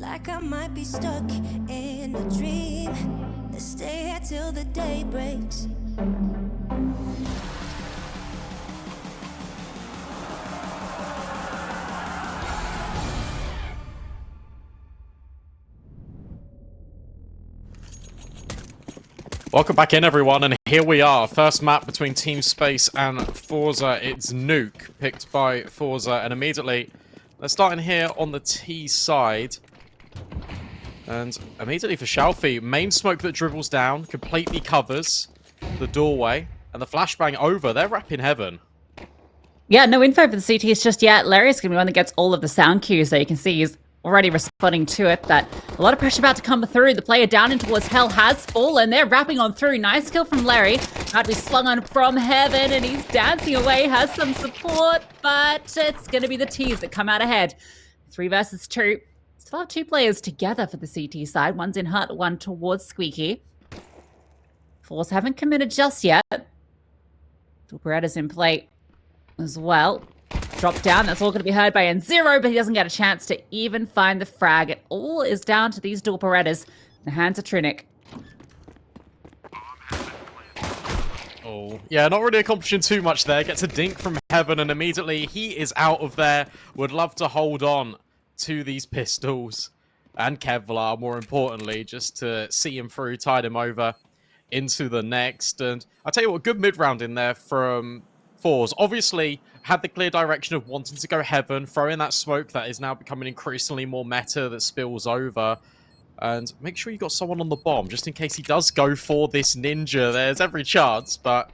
like I might be stuck in a dream. Let's stay here till the day breaks. Welcome back in, everyone, and here we are. First map between Team Space and forZe. It's Nuke, picked by forZe, and immediately, let's start in here on the T side. And immediately for Shalfie, main smoke that dribbles down, completely covers the doorway, and the flashbang over. They're wrapping heaven. Yeah, no info for the CTs just yet. Larry's going to be one that gets all of the sound cues, so you can see he's already responding to it. But a lot of pressure about to come through. The player down in towards hell has fallen. They're wrapping on through. Nice kill from Larry. Had to be slung on from heaven, and he's dancing away. Has some support, but it's going to be the T's that come out ahead. 3 versus 2. Still have 2 players together for the CT side. One's in hut, one towards Squeaky. forZe haven't committed just yet. Beretta's in play as well. Drop down, that's all going to be heard by N0, but he doesn't get a chance to even find the frag. It all is down to these dual Berettas in the hands of Trinic. Oh, yeah, not really accomplishing too much there. Gets a dink from heaven, and immediately he is out of there. Would love to hold on to these pistols. And Kevlar, more importantly, just to see him through, tied him over into the next. And I'll tell you what, good mid-round in there from forZe. Obviously, had the clear direction of wanting to go heaven, throw in that smoke that is now becoming increasingly more meta that spills over. And make sure you got someone on the bomb, just in case he does go for this ninja. There's every chance, but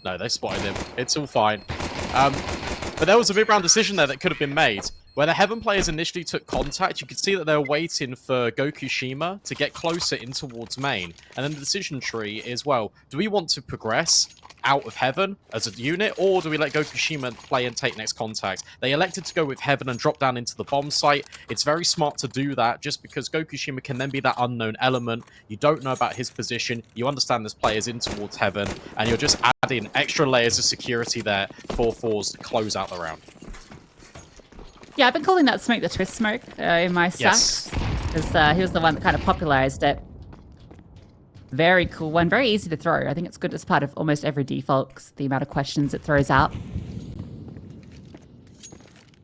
no, they spotted him. It's all fine. But there was a mid-round decision there that could have been made. Where the Heaven players initially took contact, you could see that they were waiting for Gokushima to get closer in towards main. And then the decision tree is, well, do we want to progress out of Heaven as a unit, or do we let Gokushima play and take next contact? They elected to go with Heaven and drop down into the bomb site. It's very smart to do that, just because Gokushima can then be that unknown element. You don't know about his position, you understand this player's in towards Heaven, and you're just adding extra layers of security there for forZe to close out the round. Yeah, I've been calling that smoke the twist smoke in my stacks. Because he was the one that kind of popularized it. Very cool one. Very easy to throw. I think it's good as part of almost every default because the amount of questions it throws out.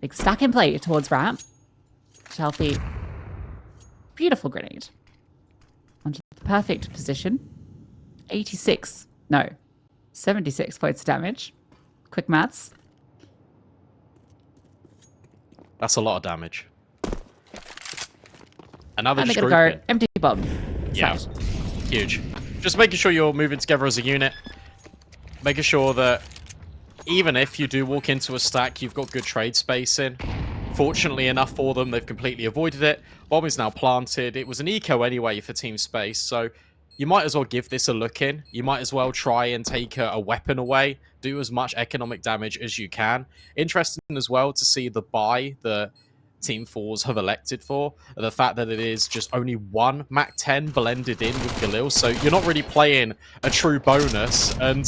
Big stack in play towards ramp. Shelfie. Beautiful grenade. Onto the perfect position. 76. No. 76 points of damage. Quick maths. That's a lot of damage. Another and just they're going to go empty bomb. Yeah, Side. huge. Just making sure you're moving together as a unit. Making sure that even if you do walk into a stack, you've got good trade spacing. Fortunately enough for them, they've completely avoided it. Bomb is now planted. It was an eco anyway for Team Space, so you might as well give this a look in. You might as well try and take a weapon away. Do as much economic damage as you can. Interesting as well to see the buy that Team forZe have elected for. The fact that it is just only one Mac 10 blended in with Galil. So you're not really playing a true bonus. And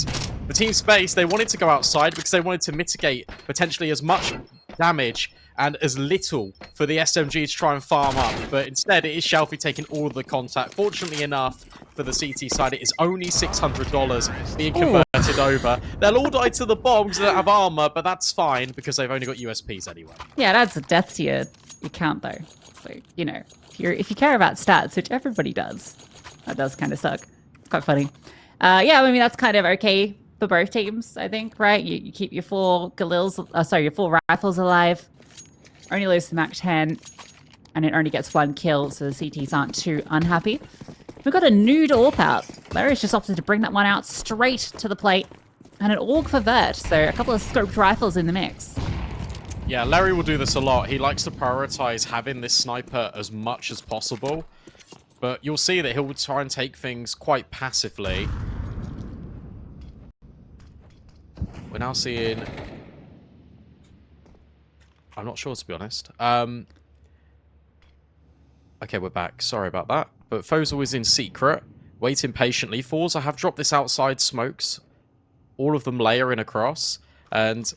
the Team Space, they wanted to go outside because they wanted to mitigate potentially as much damage and as little for the SMG to try and farm up. But instead, it is Shelfie taking all of the contact. Fortunately enough, for the CT side, it is only $600 being converted over. They'll all die to the bomb because they don't have armor, but that's fine because they've only got USPs anyway. Yeah, it adds a death to your count, though. So, you know, if you care about stats, which everybody does, that does kind of suck. It's quite funny. Yeah, I mean, that's kind of okay for both teams, I think, right? You keep your 4 Galils, your 4 rifles alive. Only lose the Mac 10, and it only gets 1 kill, so the CTs aren't too unhappy. We've got a nude AWP out. Larry's just opted to bring that one out straight to the plate. And an AUG for Vert, so a couple of scoped rifles in the mix. Yeah, Larry will do this a lot. He likes to prioritize having this sniper as much as possible. But you'll see that he'll try and take things quite passively. We're now seeing... I'm not sure, to be honest. Okay, we're back. Sorry about that. But forZe was in secret, waiting patiently. forZe have dropped this outside smokes. All of them layering across. And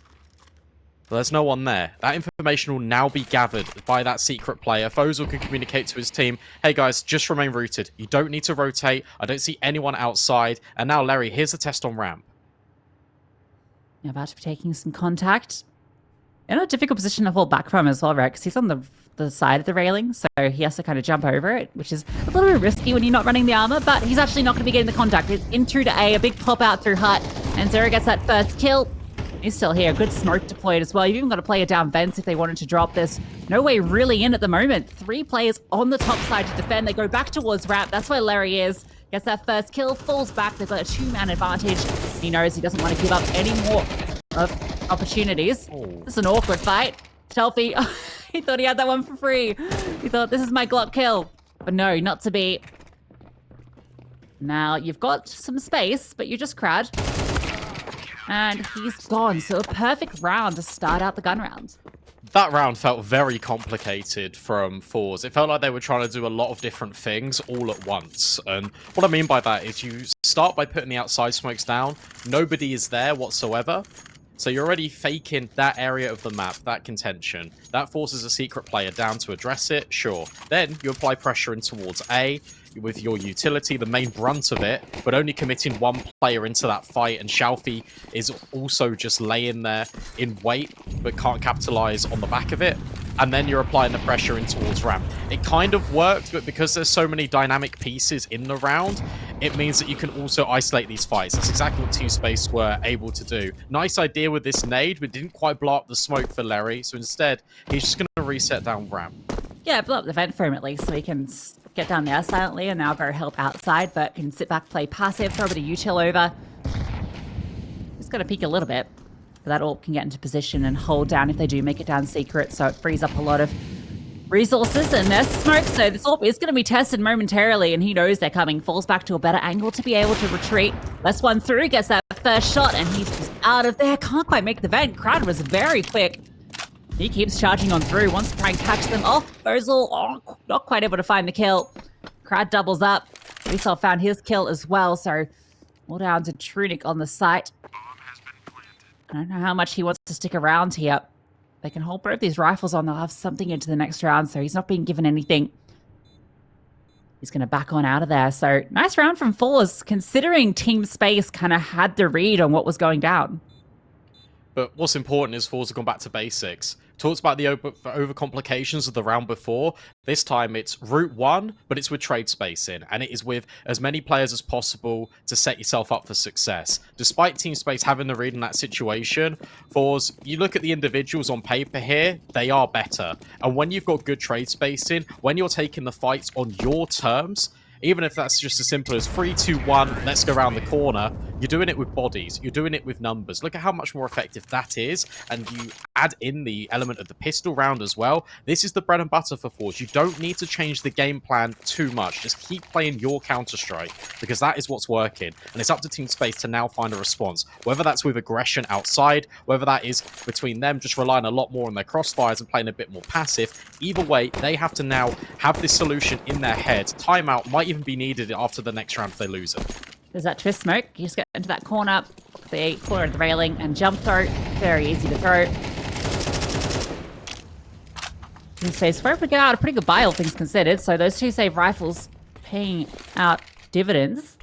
there's no one there. That information will now be gathered by that secret player. forZe can communicate to his team, hey guys, just remain rooted. You don't need to rotate. I don't see anyone outside. And now, Larry, here's the test on ramp. You're about to be taking some contact. In a difficult position to fall back from as well, right? Because he's on the side of the railing, so he has to kind of jump over it, which is a little bit risky when you're not running the armor, but he's actually not going to be getting the contact. It's in through to A, a big pop out through hut, and Zero gets that first kill. He's still here. Good smoke deployed as well. You've even got to play it down vents if they wanted to drop this. No way really in at the moment. 3 players on the top side to defend. They go back towards ramp. That's where Larry is. Gets that first kill, falls back. They've got a 2-man advantage. He knows he doesn't want to give up any more opportunities. This is an awkward fight. Shelfie, he thought he had that one for free. He thought, this is my Glock kill. But no, not to be. Now, you've got some space, but you just crad. And he's gone. So a perfect round to start out the gun round. That round felt very complicated from forZe. It felt like they were trying to do a lot of different things all at once. And what I mean by that is you start by putting the outside smokes down. Nobody is there whatsoever. So you're already faking that area of the map, that contention. That forces a secret player down to address it, sure. Then you apply pressure in towards A with your utility, the main brunt of it, but only committing 1 player into that fight, and Shelfie is also just laying there in wait, but can't capitalize on the back of it. And then you're applying the pressure in towards ramp. It kind of worked, but because there's so many dynamic pieces in the round, it means that you can also isolate these fights. That's exactly what T-Space were able to do. Nice idea with this nade, but didn't quite blow up the smoke for Larry, so instead, he's just going to reset down ramp. Yeah, blow up the vent for him at least, so he can get down there silently and now go help outside, but can sit back, play passive, throw a bit of util over. Just got to peek a little bit. But that all can get into position and hold down if they do make it down secret, so it frees up a lot of resources and there's smoke, so this all is going to be tested momentarily, and he knows they're coming. Falls back to a better angle to be able to retreat. Less one through, gets that first shot, and he's just out of there. Can't quite make the vent. Crowd was very quick. He keeps charging on through, wants to try and catch them off. forZe, not quite able to find the kill. Crowd doubles up. ESL found his kill as well, so all down to Nuke on the site. I don't know how much he wants to stick around here. They can hold both these rifles on. They'll have something into the next round, so he's not being given anything. He's going to back on out of there. So nice round from forZe, considering Team Space kind of had the read on what was going down. But what's important is forZe have gone back to basics. Talked about the overcomplications of the round before. This time it's route 1, but it's with trade spacing, and it is with as many players as possible to set yourself up for success. Despite Team Space having the read in that situation, forZe, you look at the individuals on paper here, they are better. And when you've got good trade spacing, when you're taking the fights on your terms, even if that's just as simple as 3, 2, 1, let's go around the corner, you're doing it with bodies, you're doing it with numbers. Look at how much more effective that is, and you add in the element of the pistol round as well. This is the bread and butter for forZe. You don't need to change the game plan too much. Just keep playing your Counter-Strike, because that is what's working. And it's up to Team Space to now find a response. Whether that's with aggression outside, whether that is between them just relying a lot more on their crossfires and playing a bit more passive, either way, they have to now have this solution in their head. Timeout might even be needed after the next round if they lose it. There's that twist smoke. You just get into that corner, the corner of the railing, and jump throw. Very easy to throw. Team Space were able to get out a pretty good buy, all things considered. So those 2 save rifles paying out dividends.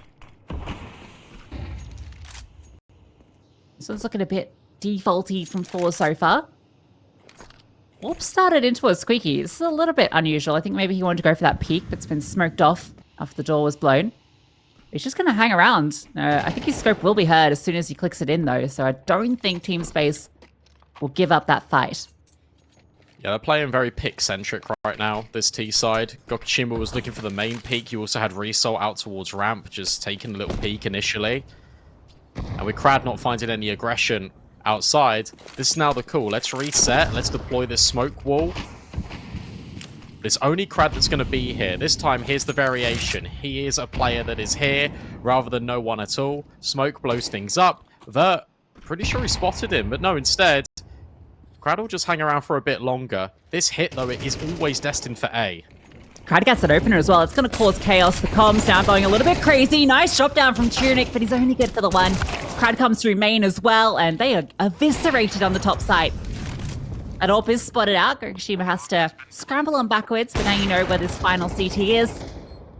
So it's looking a bit defaulty from forZe so far. Warp started into a squeaky. This is a little bit unusual. I think maybe he wanted to go for that peek, but it's been smoked off after the door was blown. He's just going to hang around. I think his scope will be heard as soon as he clicks it in, though, so I don't think Team Space will give up that fight. Yeah, they're playing very pick-centric right now, this T side. Gokishima was looking for the main peak. You also had Resol out towards ramp, just taking a little peek initially. And with Crad not finding any aggression outside, this is now the call. Let's reset. Let's deploy this smoke wall. It's only Crad that's going to be here. This time, here's the variation. He is a player that is here rather than no one at all. Smoke blows things up. Vert, pretty sure he spotted him, but no, instead, Crad will just hang around for a bit longer. This hit, though, it is always destined for A. Crad gets that opener as well. It's going to cause chaos. The comms now going a little bit crazy. Nice drop down from Nuke, but he's only good for the one. Crad comes through main as well, and they are eviscerated on the top side. An AWP is spotted out. Gokushima has to scramble on backwards, but now you know where this final CT is.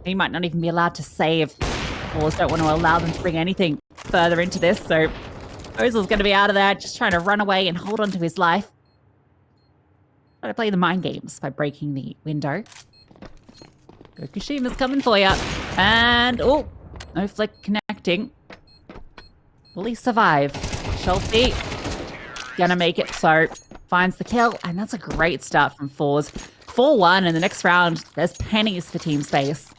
He might not even be allowed to save. forZe don't want to allow them to bring anything further into this, so forZe's going to be out of there, just trying to run away and hold on to his life. Trying to play the mind games by breaking the window. Gokushima's coming for you. And, oh, no flick connecting. Will he survive? Shelfie gonna make it, so finds the kill, and that's a great start from forZe. 4-1 in the next round. There's pennies for team space.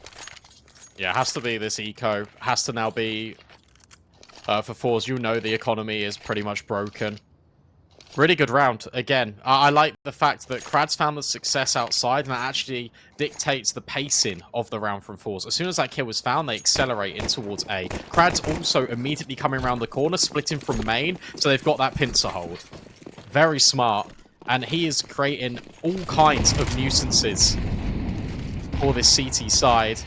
Yeah, it has to be this eco. Has to now be for forZe. You know the economy is pretty much broken. Really good round. Again, I like the fact that Krad's found the success outside, and that actually dictates the pacing of the round from forZe. As soon as that kill was found, they accelerate in towards A. Krad's also immediately coming around the corner, splitting from main, so they've got that pincer hold. Very smart. And he is creating all kinds of nuisances for this CT side.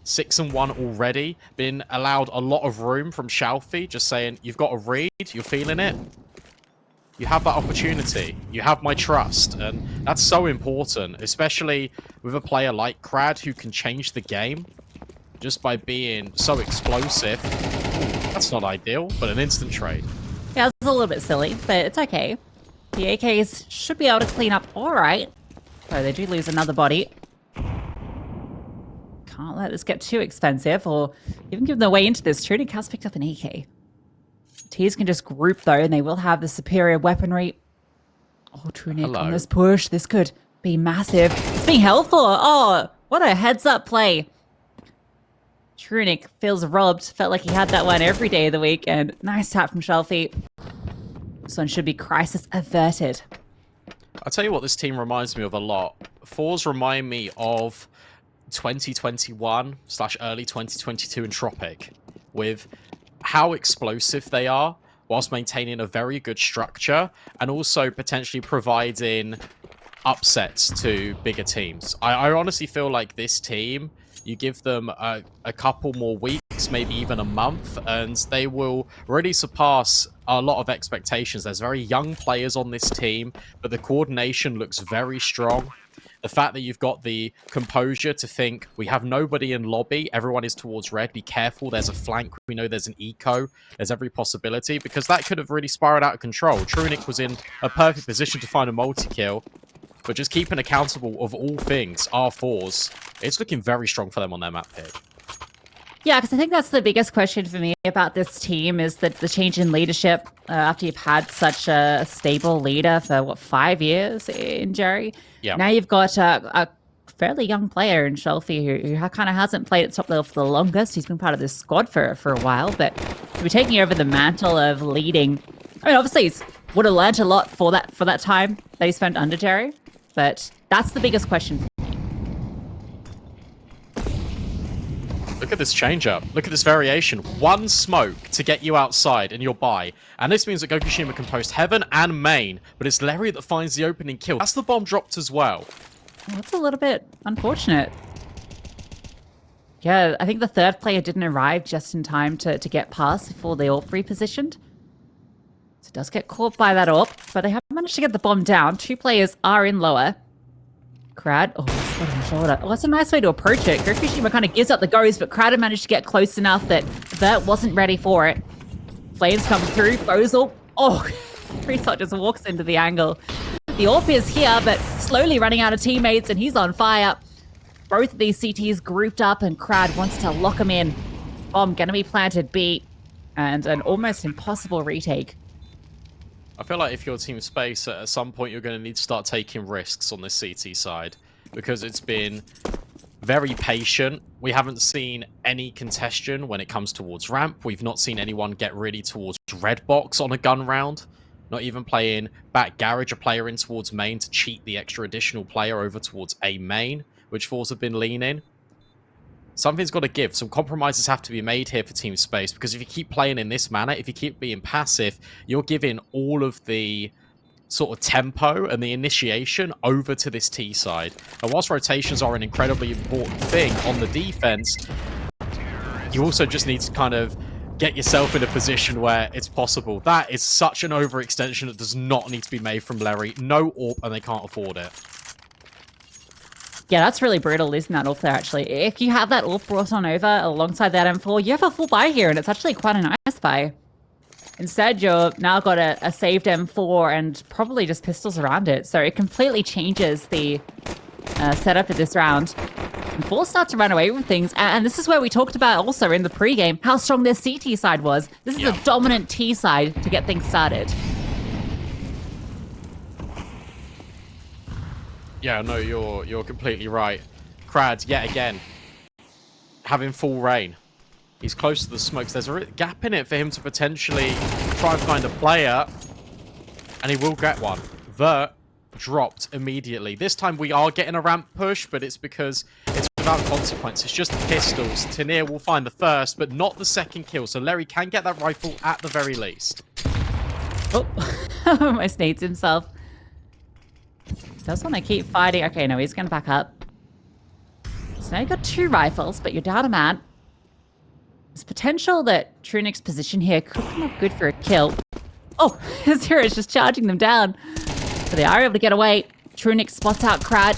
6-1 already. Been allowed a lot of room from Shelfie, just saying, you've got a read, you're feeling it. You have that opportunity. You have my trust. And that's so important, especially with a player like Krad who can change the game just by being so explosive. That's not ideal, but an instant trade. Yeah, it's a little bit silly, but it's okay. The AKs should be able to clean up all right. So they do lose another body. Can't let this get too expensive or even give them away into this. Tunic has picked up an AK. Teams can just group though, and they will have the superior weaponry. Oh, Tunic on this push. This could be massive. It's being held for. Oh, what a heads up play. Tunic feels robbed. Felt like he had that one every day of the week. And nice tap from Shelfie. This one should be crisis averted. I'll tell you what this team reminds me of a lot. forZe remind me of 2021/early 2022 in Tropic, with how explosive they are whilst maintaining a very good structure and also potentially providing upsets to bigger teams. I honestly feel like this team, you give them a couple more weeks, maybe even a month, and they will really surpass a lot of expectations. There's very young players on this team, but the coordination looks very strong. The fact that you've got the composure to think, we have nobody in lobby, everyone is towards red, be careful, there's a flank, we know there's an eco, there's every possibility, because that could have really spiraled out of control. Trunic was in a perfect position to find a multi-kill, but just keeping accountable of all things, our forZe, it's looking very strong for them on their map pick. Yeah, because I think that's the biggest question for me about this team is that the change in leadership after you've had such a stable leader for, what, 5 years in Jerry? Yeah. Now you've got a fairly young player in Shelfie who kind of hasn't played at top level for the longest. He's been part of this squad for a while, but to be taking over the mantle of leading, I mean, obviously he's would have learned a lot for that time that he spent under Jerry, but that's the biggest question. Look at this change-up. Look at this variation. One smoke to get you outside and you're by. And this means that Gokushima can post heaven and main, but it's Larry that finds the opening kill. That's the bomb dropped as well. Well, that's a little bit unfortunate. Yeah, I think the third player didn't arrive just in time to get past before the AWP repositioned. So it does get caught by that AWP, but they have managed to get the bomb down. 2 players are in lower. Krad, oh, spot on the shoulder. Oh, that's a nice way to approach it. Gokushima kind of gives up the goes, but Krad had managed to get close enough that Vert wasn't ready for it. Flames come through. forZe, oh, Freethought just walks into the angle. The AWP is here, but slowly running out of teammates, and he's on fire. Both of these CTs grouped up, and Krad wants to lock him in. Bomb gonna be planted B, and an almost impossible retake. I feel like if you're Team Space, at some point you're going to need to start taking risks on this CT side, because it's been very patient. We haven't seen any congestion when it comes towards ramp. We've not seen anyone get really towards red box on a gun round. Not even playing back garage, a player in towards main to cheat the extra additional player over towards A main, which forZe have been leaning. Something's got to give. Some compromises have to be made here for Team Space, because if you keep playing in this manner, if you keep being passive, you're giving all of the sort of tempo and the initiation over to this T side. And whilst rotations are an incredibly important thing on the defense, you also just need to kind of get yourself in a position where it's possible. That is such an overextension that does not need to be made from Larry. No AWP, and they can't afford it. Yeah, that's really brutal, isn't that AWP there, actually? If you have that AWP brought on over alongside that M4, you have a full buy here, and it's actually quite a nice buy. Instead, you've now got a saved M4 and probably just pistols around it, so it completely changes the setup of this round. And forZe start to run away with things, and this is where we talked about also in the pregame how strong their CT side was. This is a dominant T side to get things started. Yeah, no, you're completely right. Crad, yet again, having full reign. He's close to the smokes. There's a gap in it for him to potentially try and find a player, and he will get one. Vert dropped immediately. This time we are getting a ramp push, but it's because it's without consequence. It's just the pistols. Tenier will find the first, but not the second kill, so Larry can get that rifle at the very least. Oh, almost needs himself. Does want to keep fighting. Okay, no, he's going to back up. So now you've got 2 rifles, but you're down a man. There's potential that Trunic's position here could come up good for a kill. Oh, Zero is just charging them down. So they are able to get away. Trunic spots out Crad.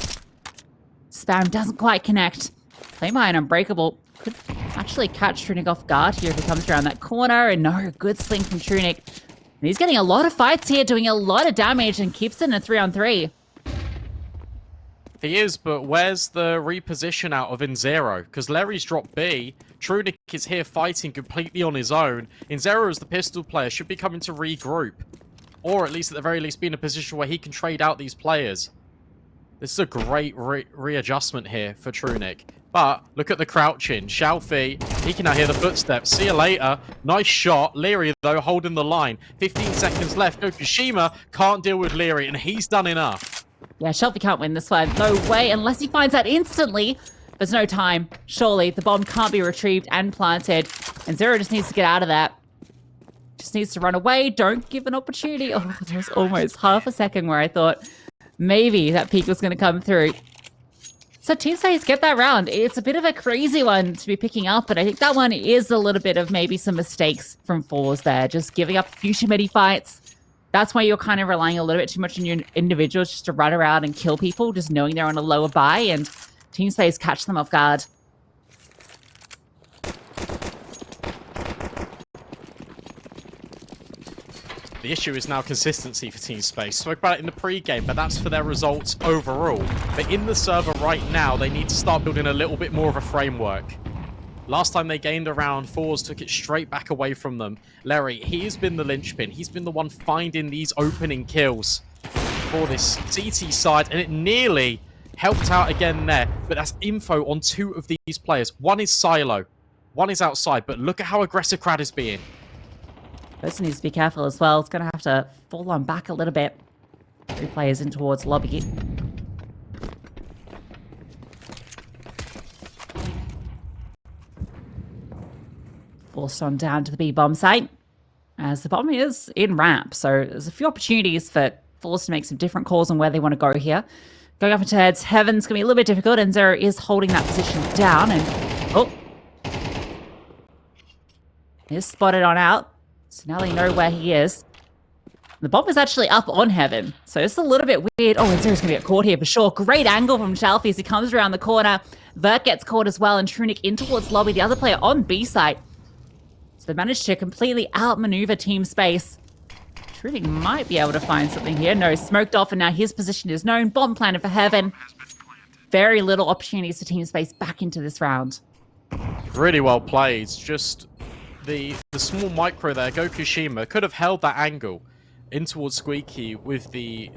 Spam doesn't quite connect. Claymine Unbreakable could actually catch Trunic off guard here if he comes around that corner. And no, good sling from Trunic. And he's getting a lot of fights here, doing a lot of damage, and keeps it in a 3-on-3. He is, but where's the reposition out of Inzero? Because Larry's dropped B. Trunic is here fighting completely on his own. Inzero, as the pistol player, should be coming to regroup. Or at least, at the very least, be in a position where he can trade out these players. This is a great readjustment here for Trunic. But look at the crouching. Xiaofi, he can now hear the footsteps. See you later. Nice shot. Leary, though, holding the line. 15 seconds left. Gokushima can't deal with Leary, and he's done enough. Yeah, Shelby can't win this one. No way, unless he finds that instantly. There's no time. Surely, the bomb can't be retrieved and planted. And Zero just needs to get out of that. Just needs to run away. Don't give an opportunity. Oh, there was almost half a second where I thought maybe that peak was going to come through. So Team Space get that round. It's a bit of a crazy one to be picking up, but I think that one is a little bit of maybe some mistakes from forZe there. Just giving up future midi fights. That's why you're kind of relying a little bit too much on your individuals just to run around and kill people, just knowing they're on a lower buy, and Team Space catch them off guard. The issue is now consistency for Team Space. Spoke about it in the pre-game, but that's for their results overall. But in the server right now, they need to start building a little bit more of a framework. Last time they gained a round, forZe took it straight back away from them. Larry, he has been the linchpin. He's been the one finding these opening kills for this CT side, and it nearly helped out again there. But that's info on 2 of these players. One is Silo, one is outside, but look at how aggressive Crad is being. Person needs to be careful as well. It's going to have to fall on back a little bit. 3 players in towards lobby. Forced on down to the B bomb site, as the bomb is in ramp. So there's a few opportunities for forZe to make some different calls on where they want to go here. Going up into heads, Heaven's going to be a little bit difficult, and Zero is holding that position down. And oh, is spotted on out. So now they know where he is. The bomb is actually up on Heaven, so it's a little bit weird. Oh, and Zero's going to get caught here for sure. Great angle from Shelfie as he comes around the corner. Vert gets caught as well, and Trunic in towards lobby, the other player on B site. So they managed to completely outmaneuver Team Space. Trunic might be able to find something here. No, smoked off, and now his position is known. Bomb planted for Heaven. Very little opportunities for Team Space back into this round. Really well played. Just the small micro there. Gokushima could have held that angle in towards Squeaky with the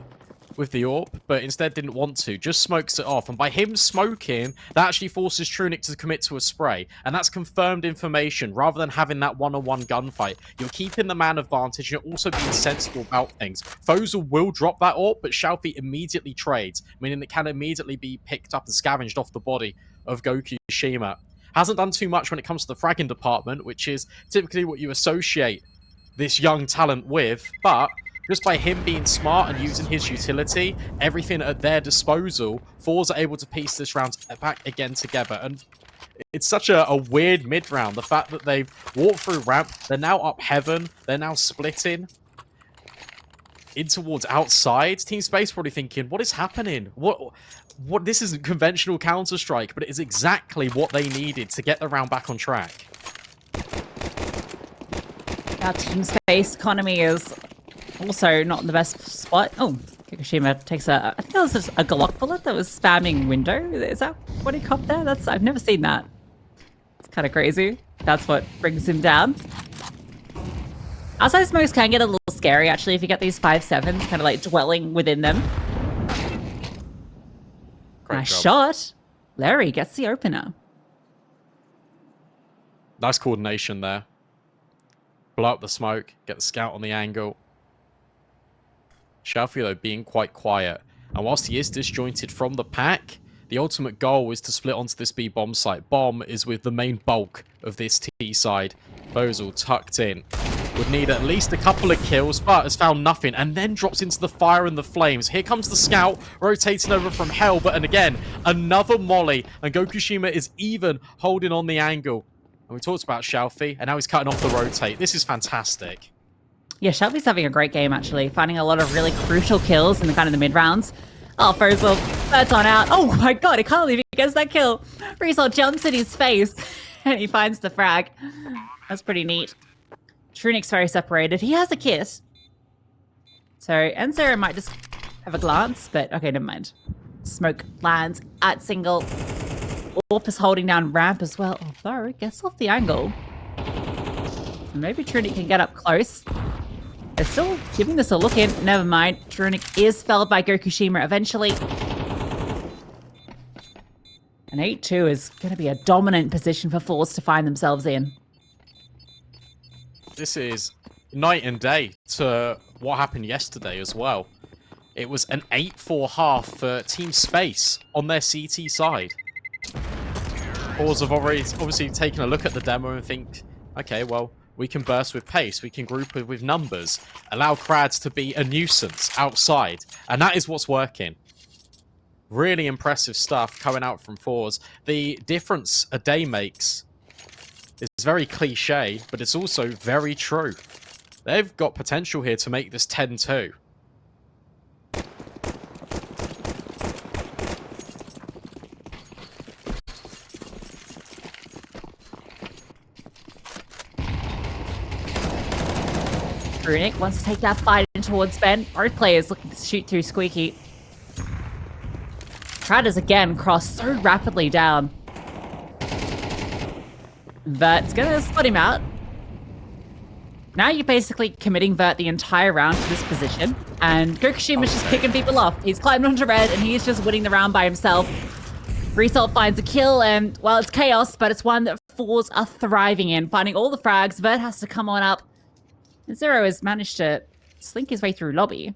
AWP, but instead didn't want to. Just smokes it off. And by him smoking, that actually forces Trunic to commit to a spray. And that's confirmed information rather than having that one-on-one gunfight. You're keeping the man advantage. You're also being sensible about things. forZe will drop that AWP, but Xiaofi immediately trades, meaning it can immediately be picked up and scavenged off the body of Gokushima. Hasn't done too much when it comes to the fragging department, which is typically what you associate this young talent with, but just by him being smart and using his utility, everything at their disposal, forZe are able to piece this round back again together. And It's such a weird mid-round. The fact that they've walked through ramp, they're now up heaven, they're now splitting in towards outside. Team Space probably thinking, what is happening? What? This isn't conventional Counter-Strike, but it is exactly what they needed to get the round back on track. Our Team Space economy is also not in the best spot. Oh, Kikushima takes I think that was just a Glock bullet that was spamming window. Is that what he copped there? I've never seen that. It's kind of crazy. That's what brings him down. Outside smokes can get a little scary, actually, if you get these 5-7s kind of like dwelling within them. Nice shot. Larry gets the opener. Nice coordination there. Blow up the smoke, get the scout on the angle. Xiaofi, though, being quite quiet. And whilst he is disjointed from the pack, the ultimate goal is to split onto this B bomb site. Bomb is with the main bulk of this T side. forZe tucked in. Would need at least a couple of kills, but has found nothing, and then drops into the fire and the flames. Here comes the scout, rotating over from hell, but and again, another molly, and Gokushima is even holding on the angle. And we talked about Xiaofi, and now he's cutting off the rotate. This is fantastic. Yeah, Shelby's having a great game, actually. Finding a lot of really crucial kills in the kind of the mid-rounds. Oh, forZe, that's on out. Oh my god, I can't believe he gets that kill. forZe jumps in his face, and he finds the frag. That's pretty neat. Trunic's very separated. He has a kit. So, Enzero might just have a glance, but okay, never mind. Smoke lands at single. Orp is holding down ramp as well. Although, gets off the angle. Maybe Trunic can get up close. They're still giving this a look in. Never mind. Trunic is felled by Gokushima eventually. And 8-2 is going to be a dominant position for forZe to find themselves in. This is night and day to what happened yesterday as well. It was an 8-4 half for Team Space on their CT side. forZe have already obviously taken a look at the demo and think, okay, well, we can burst with pace, we can group with numbers, allow Krads to be a nuisance outside, and that is what's working. Really impressive stuff coming out from forZe. The difference a day makes is very cliche, but it's also very true. They've got potential here to make this 10-2. Runic wants to take that fight in towards Ben. Both players looking to shoot through Squeaky. Crad is again crossed so rapidly down. Vert's gonna split him out. Now you're basically committing Vert the entire round to this position, and Gokushima's just picking people off. He's climbed onto red, and he's just winning the round by himself. Result finds a kill, and, well, it's chaos, but it's one that forZe are thriving in. Finding all the frags, Vert has to come on up. And Zero has managed to slink his way through lobby.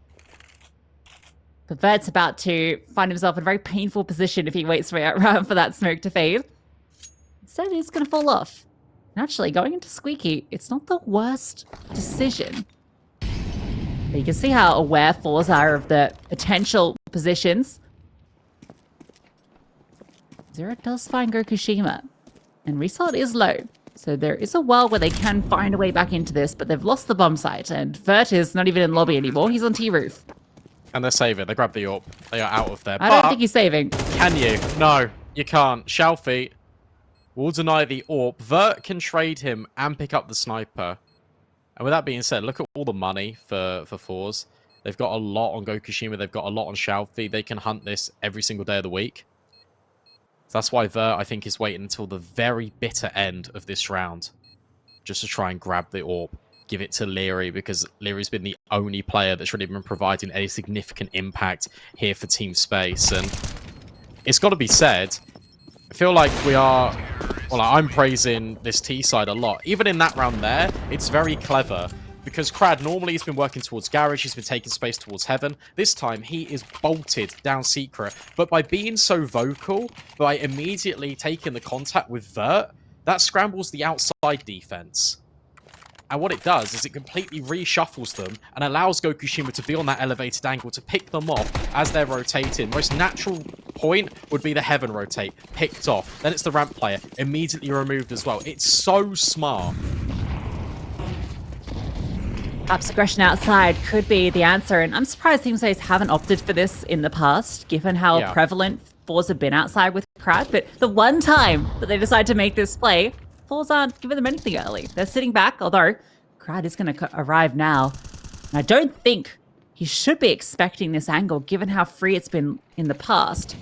But Vert's about to find himself in a very painful position if he waits around for that smoke to fade. Instead, he's going to fall off. And actually, going into Squeaky, it's not the worst decision. But you can see how aware forZe are of the potential positions. Zero does find Gokushima. And Result is low. So there is a world where they can find a way back into this, but they've lost the bomb site. And Vert is not even in lobby anymore. He's on T-roof. And they're saving. They grab the AWP. They are out of there. I don't think he's saving. Can you? No, you can't. Xiaofi will deny the AWP. Vert can trade him and pick up the sniper. And with that being said, look at all the money for forZe. They've got a lot on Gokushima. They've got a lot on Xiaofi. They can hunt this every single day of the week. So that's why Vert, I think, is waiting until the very bitter end of this round. Just to try and grab the AWP. Give it to Leary, because Leary's been the only player that's really been providing any significant impact here for Team Space. And it's got to be said, I feel like we are... Well, I'm praising this T side a lot. Even in that round there, it's very clever. Because Crad normally has been working towards Garage, he's been taking space towards Heaven. This time, he is bolted down Secret. But by being so vocal, by immediately taking the contact with Vert, that scrambles the outside defense. And what it does is it completely reshuffles them and allows Gokushima to be on that elevated angle to pick them off as they're rotating. Most natural point would be the heaven rotate, picked off. Then it's the ramp player, immediately removed as well. It's so smart. Perhaps aggression outside could be the answer, and I'm surprised Team Space haven't opted for this in the past, given how prevalent forZe have been outside with Crad. But the one time that they decide to make this play, forZe aren't giving them anything early. They're sitting back, although Crad is going to arrive now. And I don't think he should be expecting this angle, given how free it's been in the past.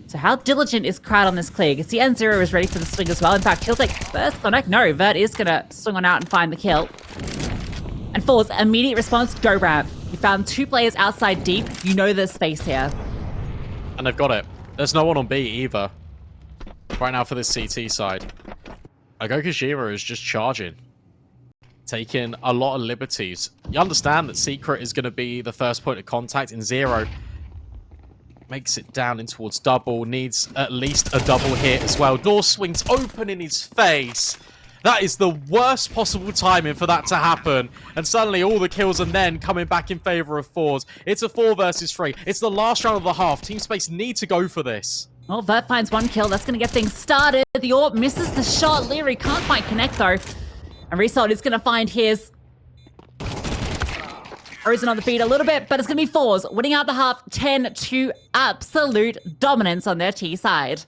So how diligent is Crad on this clear? You can see N0 is ready for the swing as well. In fact, he'll take first Sonic. No, Vert is going to swing on out and find the kill. And forZe, immediate response, go ramp. You found 2 players outside deep. You know there's space here. And they've got it. There's no one on B either. Right now for this CT side. Agokajima is just charging. Taking a lot of liberties. You understand that Secret is going to be the first point of contact in 0. Makes it down in towards double. Needs at least a double hit as well. Door swings open in his face. That is the worst possible timing for that to happen. And suddenly all the kills are then coming back in favor of forZe. It's a 4 versus 3. It's the last round of the half. Team Space need to go for this. Well, Vert finds 1 kill. That's going to get things started. The AWP misses the shot. Leary can't quite connect though. And Result is going to find his. Frozen on the feet a little bit, but it's going to be forZe winning out the half 10-2. Absolute dominance on their T side.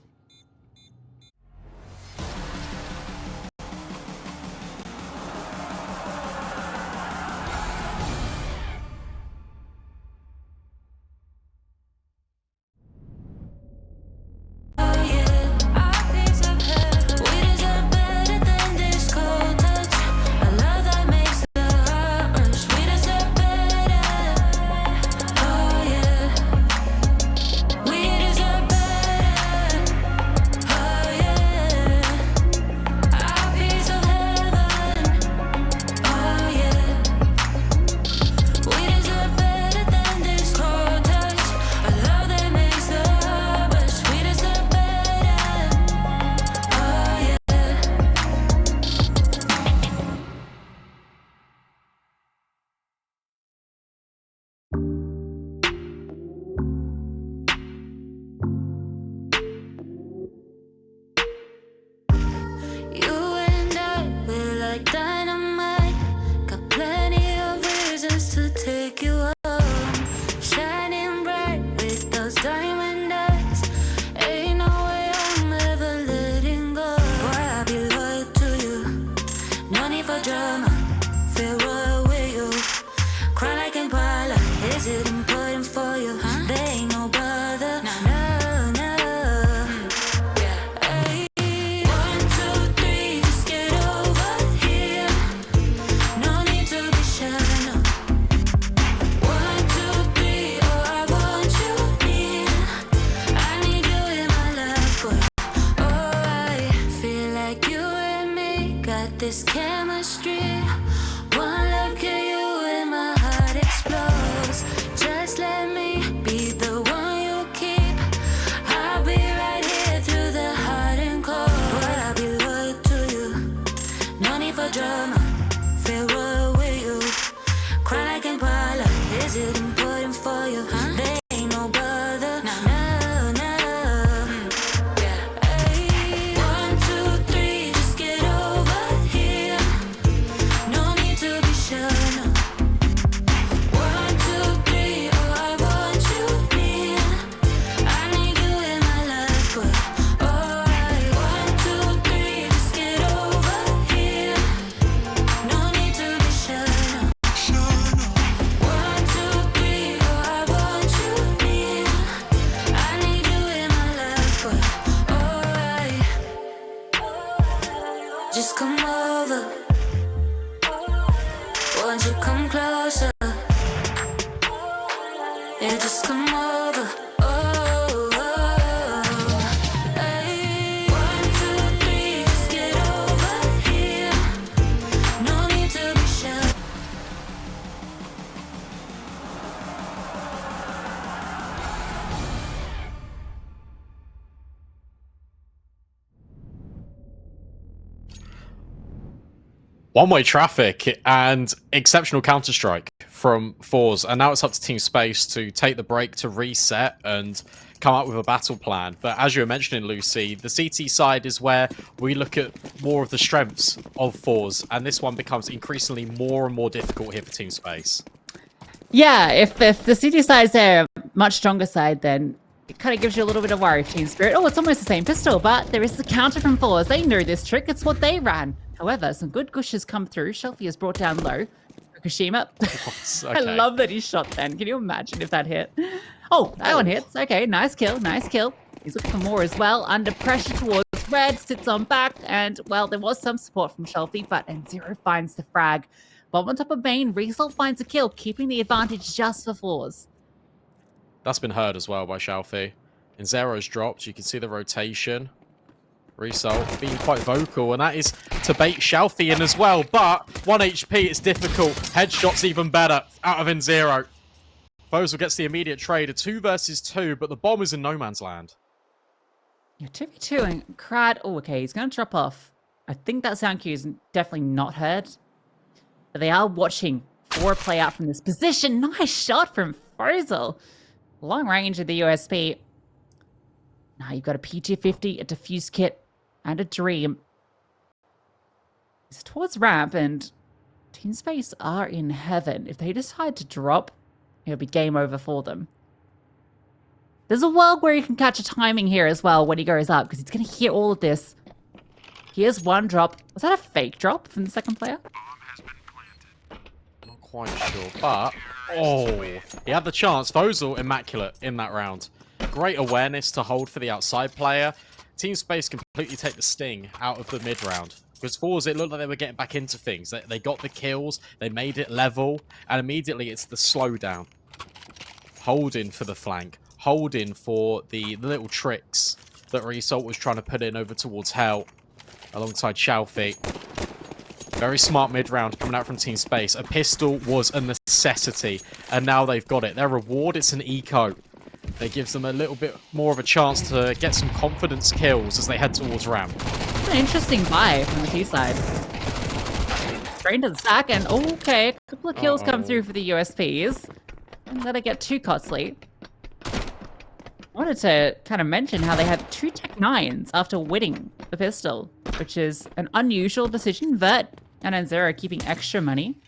This chemistry, one look at you and my heart explodes. Just let me be the one you keep. I'll be right here through the hot and cold. But I'll be loyal to you. No need for drama. Feel royal with you. Cry like Impala. Is it important for you? There ain't no bother. No, no. Hey, 1, 2, 3, just get over here. No need to be sure, no. 1, 2, 3, oh, I want you near. I need you in my life, but alright. 1, 2, 3, just get over here. No need to be sure, no. 1, 2, 3, oh, I want you near. I need you in my life, but alright. Just come over. Won't you come closer? Yeah, just come over. Hey. 1, 2, 3, just get over here. No need to be sure. One-way traffic and exceptional counter-strike from forZe, and now it's up to Team Space to take the break to reset and come up with a battle plan. But as you were mentioning, Lucy, the CT side is where we look at more of the strengths of forZe, and this one becomes increasingly more and more difficult here for Team Space. Yeah, if the CT side is a much stronger side, then it kind of gives you a little bit of worry of Team Spirit. Oh, it's almost the same pistol, but there is the counter from forZe. They know this trick. It's what they ran. However, some good gushes come through. Shelfie is brought down low. Fukushima. I Okay. love that he shot then. Can you imagine if that hit? Oh, that one hits. Okay, nice kill, nice kill. He's looking for more as well. Under pressure towards red, sits on back, and, well, there was some support from Shelfie, but N0 finds the frag. Bomb on top of main, Result finds a kill, keeping the advantage just for forZe. That's been heard as well by Shelfie. And Zero's dropped. You can see the rotation. Result being quite vocal, and that is to bait Shelfie in as well. But 1 HP, it's difficult. Headshot's even better out of N0. forZe gets the immediate trade. A 2 versus 2, but the bomb is in no man's land. Yeah, 2v2 and Crad. Oh, okay, he's going to drop off. I think that sound cue is definitely not heard. But they are watching for a play out from this position. Nice shot from forZe. Long range of the USP. Now you've got a P250, a defuse kit, and a dream. It's towards ramp, and Team Space are in heaven. If they decide to drop, it'll be game over for them. There's a world where you can catch a timing here as well when he goes up, because he's going to hear all of this. Here's one drop. Was that a fake drop from the second player? Not quite sure, but... Oh, he had the chance. forZe immaculate in that round. Great awareness to hold for the outside player. Team Space completely take the sting out of the mid round. Because forZe, it looked like they were getting back into things. They got the kills, they made it level, and immediately it's the slowdown. Holding for the flank. Holding for the little tricks that Result was trying to put in over towards Hell. Alongside Shelfie. Very smart mid-round coming out from Team Space. A pistol was a necessity, and now they've got it. Their reward, it's an eco. That gives them a little bit more of a chance to get some confidence kills as they head towards ramp. An interesting buy from the T side. Straight into the stack, and okay, a couple of kills come through for the USPs. Don't let it get too costly. I wanted to kind of mention how they had 2 Tech 9s after winning the pistol, which is an unusual decision. Vert and N0 keeping extra money.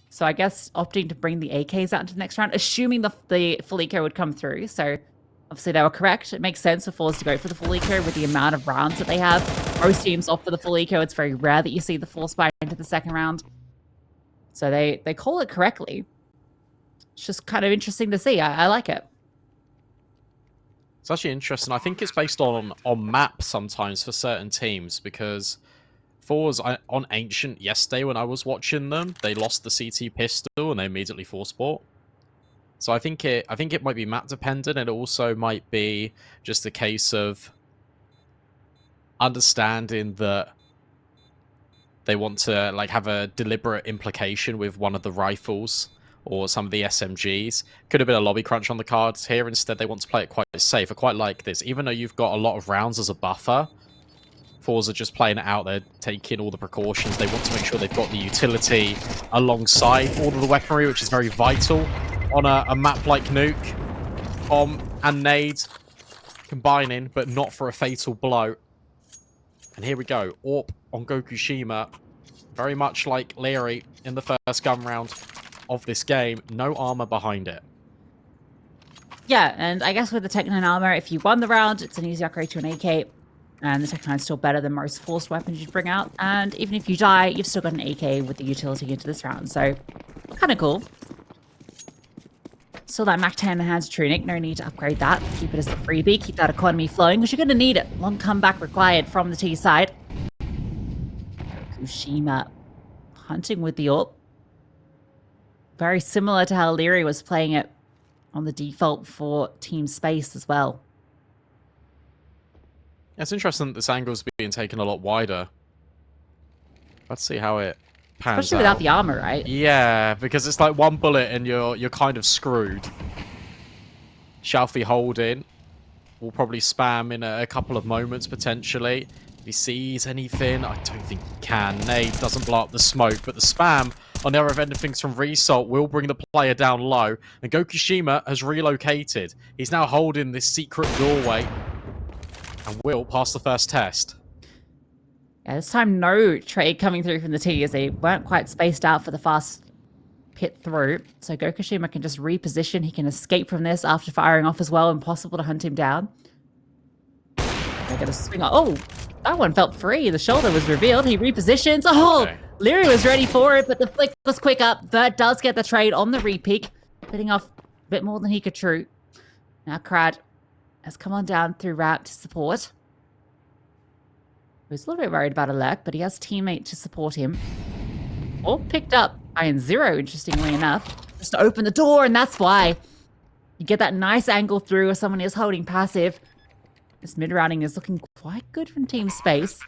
So I guess opting to bring the AKs out into the next round, assuming the full eco would come through. So obviously they were correct. It makes sense for forZe to go for the full eco with the amount of rounds that they have. Most teams opt for the full eco. It's very rare that you see the full spy into the second round. So they call it correctly. It's just kind of interesting to see. I like it. It's actually interesting. I think it's based on map sometimes for certain teams, because forZe on Ancient yesterday when I was watching them, they lost the CT pistol and they immediately forced bought. So I think it might be map dependent, and it also might be just a case of understanding that they want to like have a deliberate implication with one of the rifles or some of the SMGs. Could have been a lobby crunch on the cards here. Instead, they want to play it quite safe. I quite like this. Even though you've got a lot of rounds as a buffer, forZe are just playing it out. They're taking all the precautions. They want to make sure they've got the utility alongside all of the weaponry, which is very vital on a map like Nuke. Bomb and nade combining, but not for a fatal blow. And here we go. AWP on Gokushima. Very much like Leary in the first gun round of this game. No armor behind it. Yeah, and I guess with the Tech 9 armor, if you won the round, it's an easy upgrade to an AK. And the Tech 9 is still better than most forced weapons you'd bring out. And even if you die, you've still got an AK with the utility into this round. So, kind of cool. Still that Mac 10 has Trunic. No need to upgrade that. Keep it as a freebie. Keep that economy flowing, because you're going to need it. Long comeback required from the T side. Kushima hunting with the AWP. Very similar to how Leary was playing it on the default for Team Space as well. It's interesting that this angle's being taken a lot wider. Let's see how it pans Especially out. without the armor, right? Yeah, because it's like one bullet and you're kind of screwed. Shelfie holding. Will probably spam in a couple of moments, potentially. If he sees anything, I don't think he can. Nade doesn't blow up the smoke, but the spam on the other end of things from Result will bring the player down low. And Gokushima has relocated. He's now holding this secret doorway and will pass the first test. Yeah, this time no trade coming through from the T as they weren't quite spaced out for the fast pit through. So Gokushima can just reposition. He can escape from this after firing off as well. Impossible to hunt him down. They're going to swing on. Oh, that one felt free. The shoulder was revealed. He repositions. Oh, Okay. Leary was ready for it, but the flick was quick up. Bert does get the trade on the repeak, putting off a bit more than he could shoot. Now Crad has come on down through route to support. He was a little bit worried about Alec, but he has teammate to support him. All picked up by Zero, interestingly enough, just to open the door, and that's why you get that nice angle through where someone is holding passive. This mid-rounding is looking quite good from Team Space.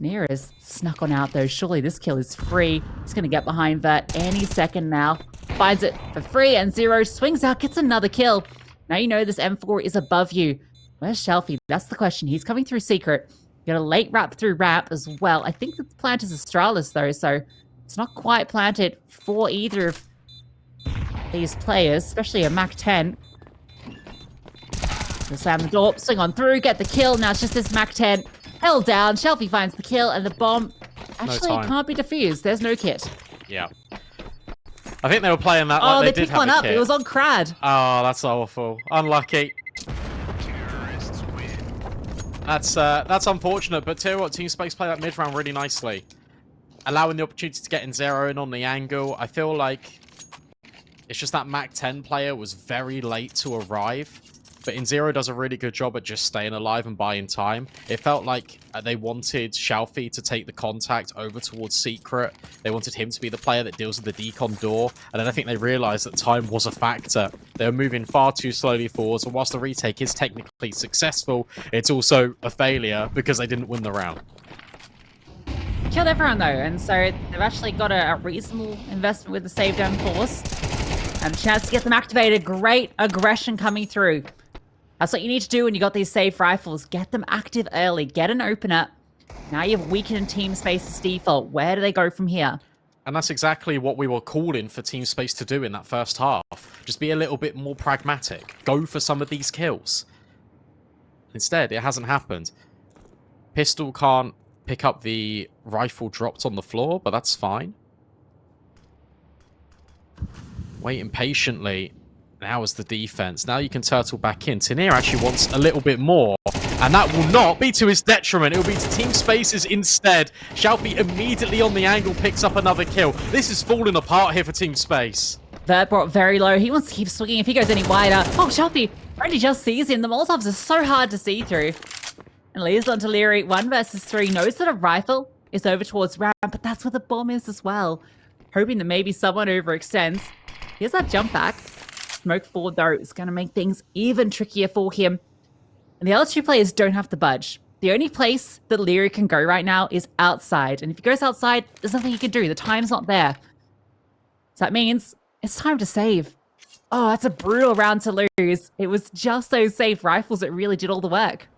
Nira is snuck on out though. Surely this kill is free. He's going to get behind that any second now. Finds it for free, and Zero swings out, gets another kill. Now you know this M4 is above you. Where's Shelfie? That's the question. He's coming through secret. Got a late wrap through ramp as well. I think the plant is Astralis though, so it's not quite planted for either of these players, especially a Mac 10. So slam the door, swing on through, get the kill. Now it's just this Mac 10 held down. Shelfie finds the kill, and the bomb actually can't be defused. There's no kit. Yeah. I think they were playing that like they did picked have one a up. kit. It was on Crad. Oh, that's awful. Unlucky. That's unfortunate, but tell you what, Team Space played that mid-round really nicely. Allowing the opportunity to get in Zero in on the angle. I feel like it's just that Mac 10 player was very late to arrive. But InZero does a really good job at just staying alive and buying time. It felt like they wanted Shelfie to take the contact over towards Secret. They wanted him to be the player that deals with the decon door. And then I think they realized that time was a factor. They were moving far too slowly forwards. And whilst the retake is technically successful, it's also a failure because they didn't win the round. Killed everyone though, and so they've actually got a reasonable investment with the save down force. And a chance to get them activated. Great aggression coming through. That's what you need to do when you got these safe rifles. Get them active early. Get an opener. Now you've weakened Team Space's default. Where do they go from here? And that's exactly what we were calling for Team Space to do in that first half. Just be a little bit more pragmatic. Go for some of these kills. Instead, it hasn't happened. Pistol can't pick up the rifle dropped on the floor, but that's fine. Waiting patiently. Now is the defense. Now you can turtle back in. Tenier actually wants a little bit more. And that will not be to his detriment. It will be to Team Space's instead. Shelfie immediately on the angle picks up another kill. This is falling apart here for Team Space. Vert brought very low. He wants to keep swinging if he goes any wider. Oh, Shelfie already just sees him. The Molotovs are so hard to see through. And leaves onto Leary. 1 versus 3. Knows that a rifle is over towards ramp, but that's where the bomb is as well. Hoping that maybe someone overextends. Here's that jump back. Smoke forward, though, is going to make things even trickier for him. And the other two players don't have to budge. The only place that Leary can go right now is outside. And if he goes outside, there's nothing he can do. The time's not there. So that means it's time to save. Oh, that's a brutal round to lose. It was just those safe rifles that really did all the work.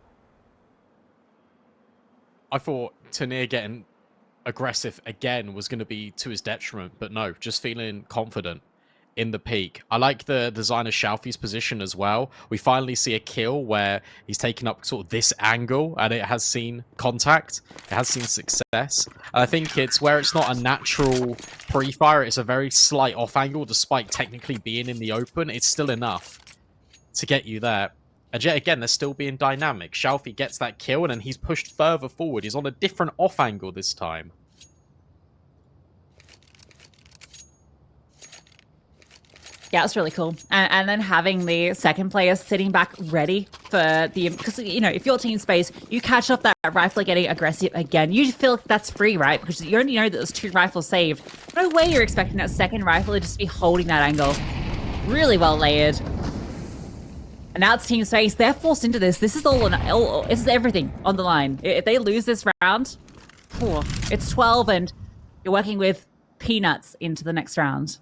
I thought Tenier getting aggressive again was going to be to his detriment. But no, just feeling confident in the peak. I like the design of Shelfie's position as well. We finally see a kill where he's taken up sort of this angle and it has seen contact. It has seen success. And I think it's where it's not a natural pre-fire. It's a very slight off angle despite technically being in the open. It's still enough to get you there. And yet again, they're still being dynamic. Shelfie gets that kill and then he's pushed further forward. He's on a different off angle this time. Yeah, it's really cool. And then having the second player sitting back ready for the... Because, you know, if you're Team Space, you catch off that rifle getting aggressive again. You feel like that's free, right? Because you only know that there's 2 rifles saved. No way you're expecting that second rifle to just be holding that angle. Really well layered. And now it's Team Space. They're forced into this. This is this is everything on the line. If they lose this round, it's 12 and you're working with peanuts into the next round.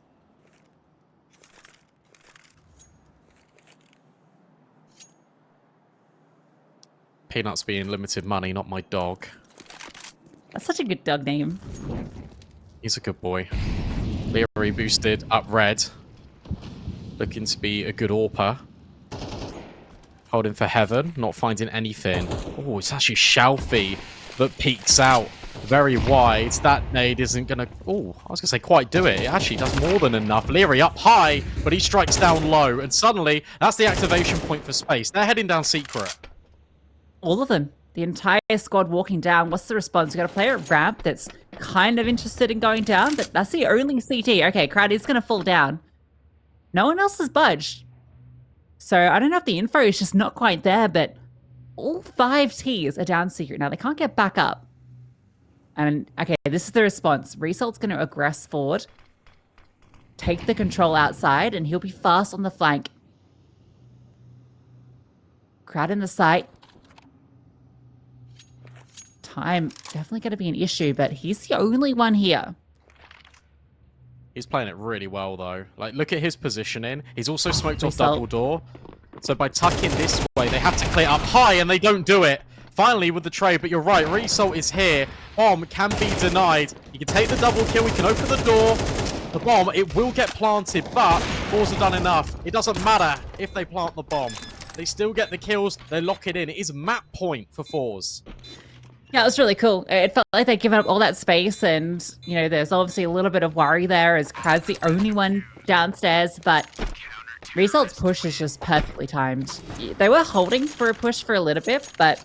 Peanuts being limited money, not my dog. That's such a good dog name. He's a good boy. Leary boosted up red. Looking to be a good AWPer. Holding for Heaven, not finding anything. Oh, it's actually Shalfie that peeks out very wide. That nade isn't going to... Oh, I was going to say quite do it. It actually does more than enough. Leary up high, but he strikes down low. And suddenly, that's the activation point for Space. They're heading down Secret. All of them. The entire squad walking down. What's the response? We've got a player at ramp that's kind of interested in going down, but that's the only CT. Okay, crowd is going to fall down. No one else has budged. So I don't know if the info is just not quite there, but all 5 Ts are down Secret. Now, they can't get back up. And, okay, this is the response. Resalt's going to aggress forward, take the control outside, and he'll be fast on the flank. Crowd in the site. Time definitely going to be an issue, but he's the only one here. He's playing it really well, though. Like, look at his positioning. He's also smoked off Resalt. double door. So by tucking this way, they have to clear up high, and they don't do it. Finally, with the trade, but you're right. Result is here. Bomb can be denied. You can take the double kill. We can open the door. The bomb, it will get planted, but forZe have done enough. It doesn't matter if they plant the bomb. They still get the kills. They lock it in. It is map point for forZe. Yeah, it was really cool. It felt like they'd given up all that space, and, you know, there's obviously a little bit of worry there as Crowd's the only one downstairs, but Result's push is just perfectly timed. They were holding for a push for a little bit, but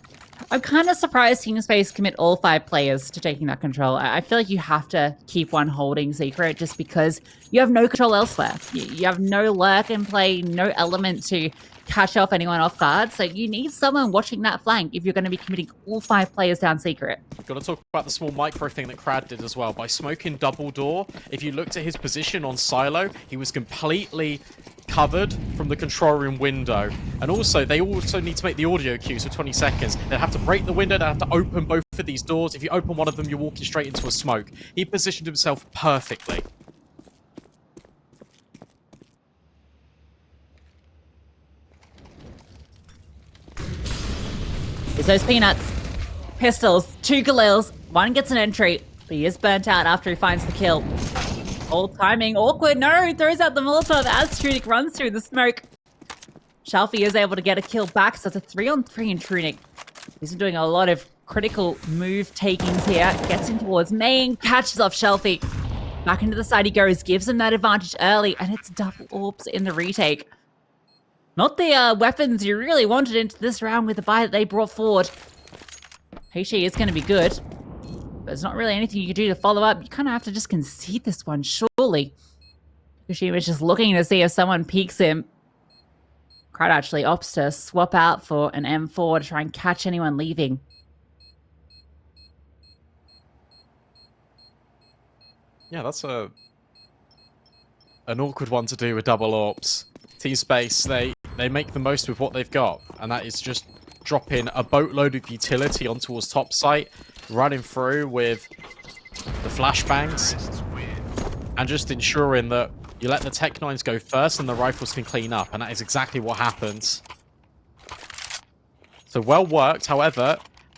I'm kind of surprised Team Space commit all 5 players to taking that control. I feel like you have to keep one holding Secret just because you have no control elsewhere. You have no lurk in play, no element to catch off anyone off guard. So you need someone watching that flank if you're going to be committing all 5 players down Secret. Got to talk about the small micro thing that Crad did as well. By smoking double door, if you looked at his position on Silo, he was completely covered from the control room window. And also, they also need to make the audio cues for 20 seconds. They have to break the window, they have to open both of these doors. If you open one of them, you're walking straight into a smoke. He positioned himself perfectly. There's those peanuts. Pistols, 2 Galils, 1 gets an entry, but he is burnt out after he finds the kill. All timing, awkward, no, he throws out the Molotov as Trunic runs through the smoke. Shalfie is able to get a kill back, so it's a 3-on-3 in Trunic. He's been doing a lot of critical move takings here, gets in towards main, catches off Shalfie. Back into the side he goes, gives him that advantage early, and it's double orbs in the retake. Not the weapons you really wanted into this round with the buy that they brought forward. HE is going to be good, but there's not really anything you can do to follow up. You kind of have to just concede this one, surely. Kushima's just looking to see if someone peeks him. Crowd actually opts to swap out for an M4 to try and catch anyone leaving. Yeah, that's an awkward one to do with double AWPs. T-Space, they make the most with what they've got, and that is just dropping a boatload of utility on towards top site, running through with the flashbangs, and just ensuring that you let the Tech 9s go first and the rifles can clean up, and that is exactly what happens. So well worked, however,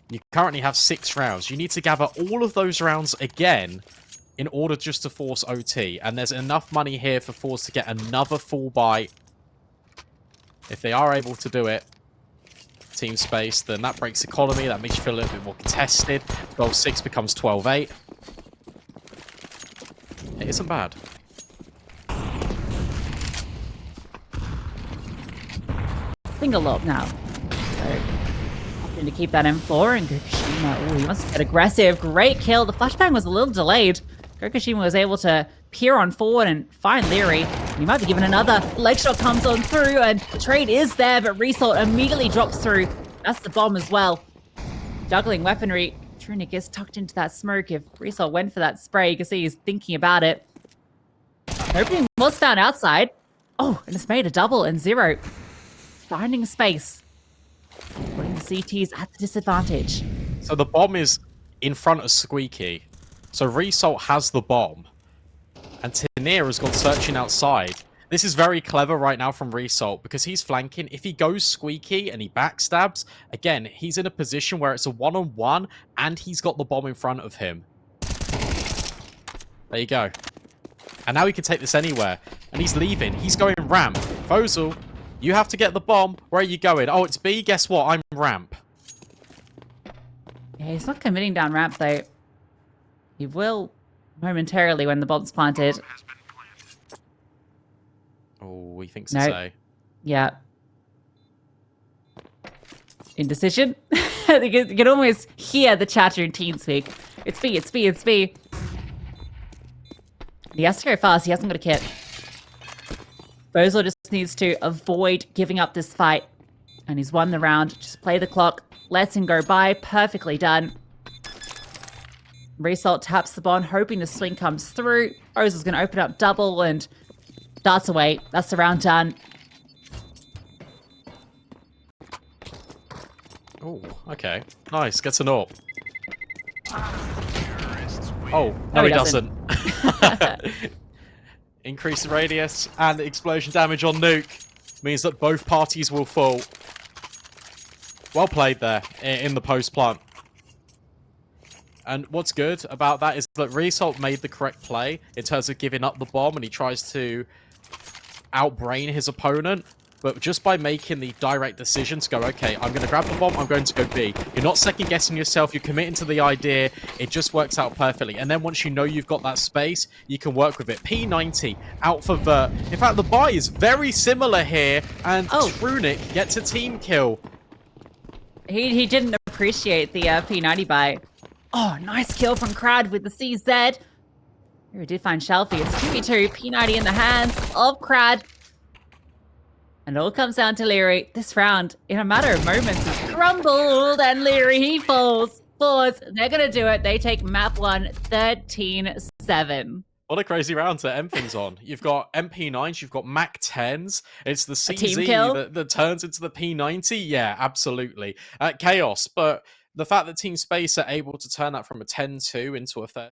you currently have 6 rounds. You need to gather all of those rounds again in order just to force OT, and there's enough money here for forZe to get another full buy. If they are able to do it, Team Space, then that breaks economy, that makes you feel a little bit more contested. 12-6 becomes 12-8. It isn't bad. Single up now. So, opting to keep that M4, and Gokushima, he wants to get aggressive. Great kill. The flashbang was a little delayed. Gokushima was able to peer on forward and find Leary. He might be given another. Leg shot comes on through, and the trade is there, but Resalt immediately drops through. That's the bomb as well. Juggling weaponry. Trunic is tucked into that smoke. If Resalt went for that spray, you can see he's thinking about it. Opening was found outside. Oh, and it's made a double and 0. Finding space. Putting the CTs at the disadvantage. So the bomb is in front of Squeaky. So Resalt has the bomb. And Tenier has gone searching outside. This is very clever right now from Resalt because he's flanking. If he goes Squeaky and he backstabs, again, he's in a position where it's a 1-on-1 and he's got the bomb in front of him. There you go. And now he can take this anywhere. And he's leaving. He's going ramp. forZe, you have to get the bomb. Where are you going? Oh, it's B. Guess what? I'm ramp. Yeah, he's not committing down ramp, though. He will momentarily when the bomb's planted. Oh, he thinks No. it's A. Yeah. Indecision. You can almost hear the chatter in TeamSpeak. It's B, it's B, it's B. He has to go fast. He hasn't got a kit. forZe just needs to avoid giving up this fight. And he's won the round. Just play the clock. Lets him go by. Perfectly done. Result taps the bomb, hoping the swing comes through. forZe is going to open up double and darts away. That's the round done. Oh, okay. Nice. Gets an AWP. Oh, No, no, he he doesn't. Increase the radius and explosion damage on Nuke means that both parties will fall. Well played there in the post plant. And what's good about that is that Result made the correct play in terms of giving up the bomb, and he tries to outbrain his opponent. But just by making the direct decision to go, okay, I'm going to grab the bomb, I'm going to go B. You're not second-guessing yourself, you're committing to the idea. It just works out perfectly. And then once you know you've got that space, you can work with it. P90 out for Vert. In fact, the buy is very similar here, and Trunic gets a team kill. He didn't appreciate the P90 buy. Oh, nice kill from Crad with the CZ. Here we did find Shelfie. It's 2v2, P90 in the hands of Crad. And it all comes down to Leary. This round, in a matter of moments, is crumbled, and Leary, he falls. forZe, they're going to do it. They take map 1, 13-7. What a crazy round to end things on. You've got MP9s, you've got Mac 10s. It's the team kill? CZ that turns into the P90. Yeah, absolutely. Chaos, but the fact that Team Space are able to turn that from a 10-2 into a 30.